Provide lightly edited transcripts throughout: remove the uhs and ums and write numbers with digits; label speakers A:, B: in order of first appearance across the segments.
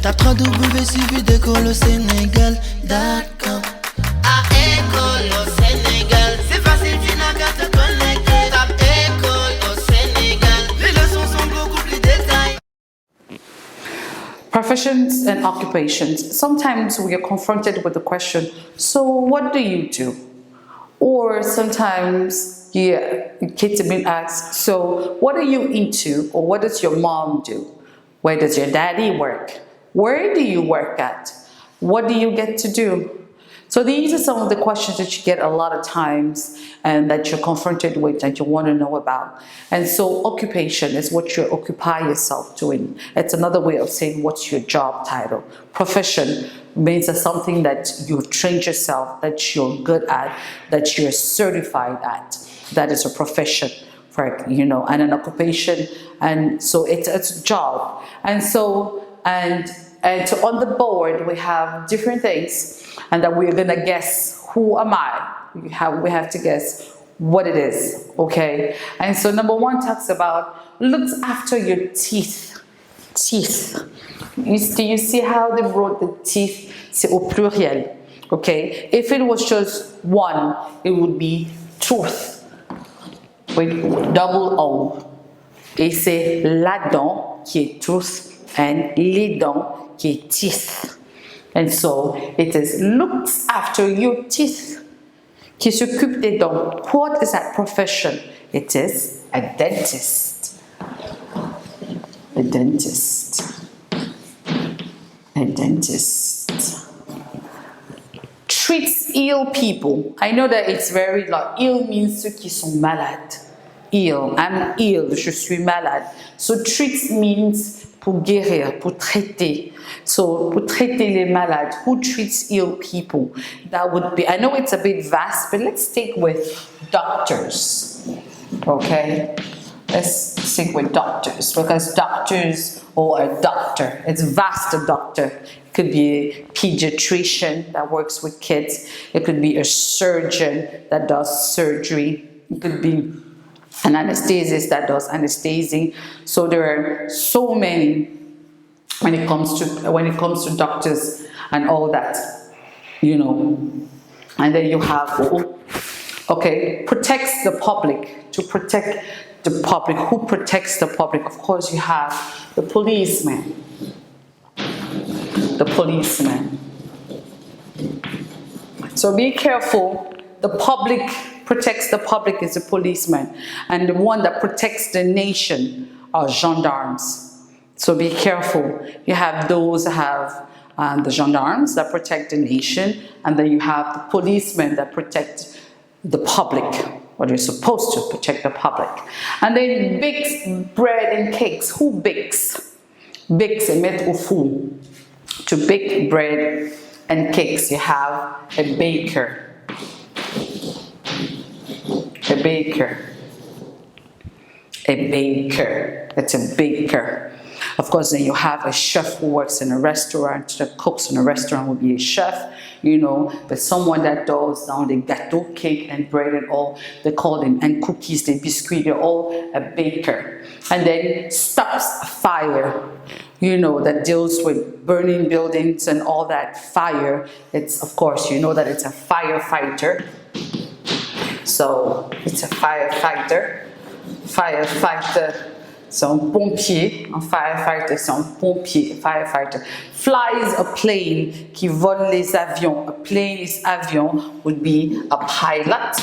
A: Tape www.suividecolosénégal.com. À école au Sénégal, c'est facile, tu n'as qu'à te connecter. Tape école au Sénégal, les leçons sont beaucoup plus détaillées.
B: Professions and occupations. Sometimes we are confronted with the question, so what do you do? Or sometimes kids have been asked, so what are you into? Or what does your mom do? Where does your daddy work? Where do you work at? What do you get to do? So these are some of the questions that you get a lot of times and that you're confronted with, that you want to know about. And so occupation is what you occupy yourself doing. It's another way of saying what's your job title. Profession means that something that you've trained yourself, that you're good at, that you're certified at. That is a profession, for and an occupation. And so it's a job. And so on the board we have different things, and that we're gonna guess, who am I? We have to guess what it is, okay? And so number one talks about looks after your teeth. Teeth. Do you see how they wrote the teeth? C'est au pluriel, okay? If it was just one, it would be tooth with double O. Et c'est la dent qui est tooth and les dents qui est teeth. And so it is looks after your teeth, qui s'occupe des dents. What is that profession? It is a dentist. A dentist. A dentist. Treats ill people. I know that it's very like ill means ceux qui sont malades. Ill. I'm ill. Je suis malade. So treats means pour guérir, pour traiter. So, pour traiter les malades, who treats ill people? That would be, I know it's a bit vast, but let's stick with doctors, okay? Let's stick with doctors, because doctors, or a doctor, it's vast, a doctor. It could be a pediatrician that works with kids. It could be a surgeon that does surgery. It could be an anesthetist that does anesthesia. So there are so many when it comes to doctors and all that, And then you have protects the public. To protect the public, who protects the public? Of course, you have the policeman. The policeman. So be careful. The public protects the public is a policeman, and the one that protects the nation are gendarmes. So be careful. You have those that have the gendarmes that protect the nation, and then you have the policemen that protect the public, or they're supposed to protect the public. And then bakes bread and cakes. Who bakes? Bakes et mettre au four. To bake bread and cakes, you have a baker. A baker. A baker. It's a baker. Of course, then you have a chef who works in a restaurant. The cooks in a restaurant would be a chef, but someone that does down the gâteau, cake, and bread and all, they call them, and cookies, the biscuits, they're all a baker. And then stops fire, that deals with burning buildings and all that fire. It's, of course, that it's a firefighter. So it's a firefighter. Firefighter, c'est un pompier. Un firefighter, c'est un pompier. Firefighter. Flies a plane, qui vole les avions. A plane is avion, would be a pilot.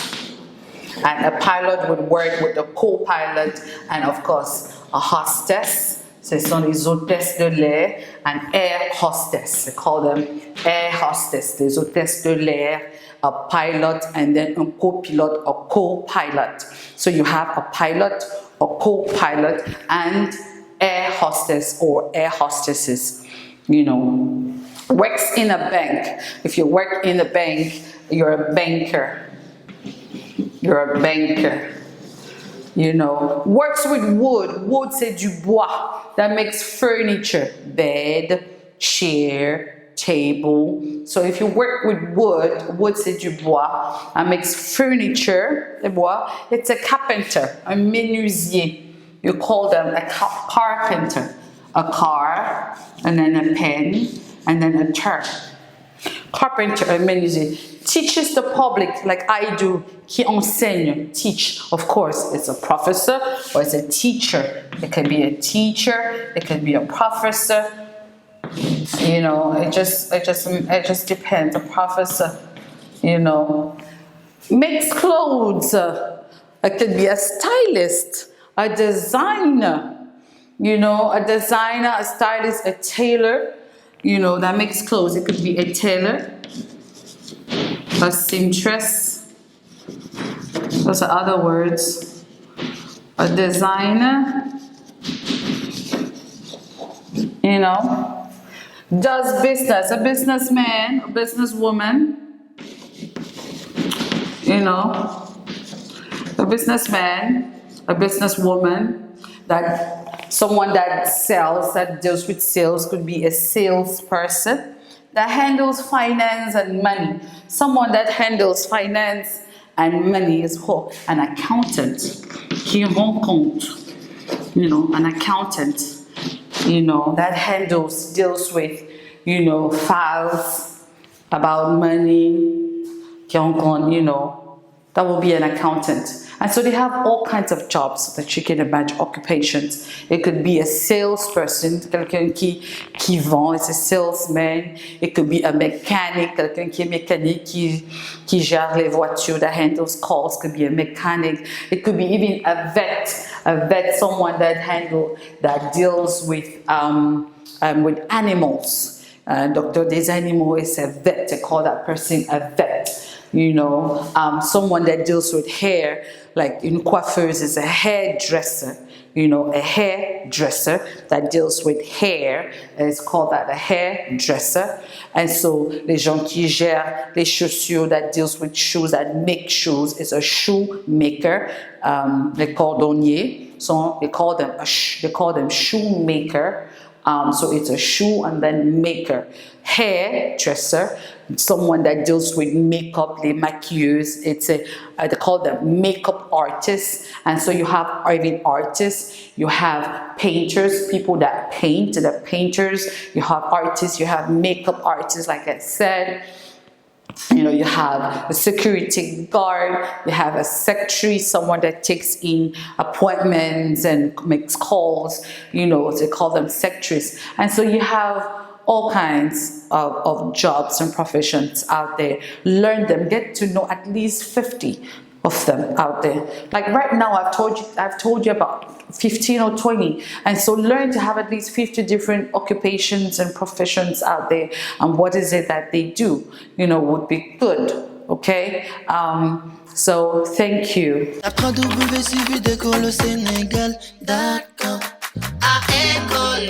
B: And a pilot would work with a co-pilot and, of course, a hostess. Ce sont les hôtesses de l'air and air hostess. They call them air hostess, les hôtesses de l'air, a pilot, and then a co-pilot or co-pilot. So you have a pilot or co-pilot and air hostess or air hostesses, Works in a bank. If you work in a bank, you're a banker. You're a banker. Works with wood. Wood, c'est du bois. That makes furniture. Bed, chair, table. So if you work with wood, c'est du bois. That makes furniture, le bois. It's a carpenter, un menuisier. You call them a carpenter. a car, and then a pen, and then a turn. Carpenter, menuisier, teaches the public like I do, qui enseigne, teach. Of course, it's a professor or it's a teacher. It can be a teacher, it can be a professor. You know, it just depends. A professor, you know, makes clothes. It could be a stylist, a designer. You know, a designer, a stylist, a tailor. You know, that makes clothes. It could be a tailor, a seamstress. Those are other words. A designer, you know, does business. A businessman, a businesswoman, you know, a businessman, a businesswoman, that someone that sells, that deals with sales, could be a salesperson that handles finance and money. Someone that handles finance and money is called an accountant. Qui rend compte, you know, an accountant, you know, that deals with, you know, files about money. Qui rend compte, you know, that will be an accountant. And so they have all kinds of jobs that you can imagine, occupations. It could be a salesperson, quelqu'un qui vend, it's a salesman. It could be a mechanic, quelqu'un qui est mécanique, qui gère les voitures, that handles calls, could be a mechanic. It could be even a vet, someone that deals with animals. Doctor des animaux is a vet, they call that person a vet. You know, someone that deals with hair, like in coiffeurs is a hairdresser. You know, a hairdresser that deals with hair, it's called that a hairdresser. And so les gens qui gèrent les chaussures, that deals with shoes, that make shoes, is a shoemaker. Les cordonniers, so they call them shoemaker. So it's a shoe and then maker. Hairdresser, someone that deals with makeup, les maquilleuses. They call them makeup artists. And so you have even artists, you have painters, people that paint, the painters, you have artists, you have makeup artists, like I said. You know, you have a security guard, you have a secretary, someone that takes in appointments and makes calls, you know, they call them secretaries. And so you have all kinds of jobs and professions out there. Learn them, get to know at least 50 of them out there. Like right now, I've told you about 15 or 20, and so learn to have at least 50 different occupations and professions out there, and what is it that they do, you know, would be good. Okay, so thank you.
A: www.suividecolosénégal.com. À École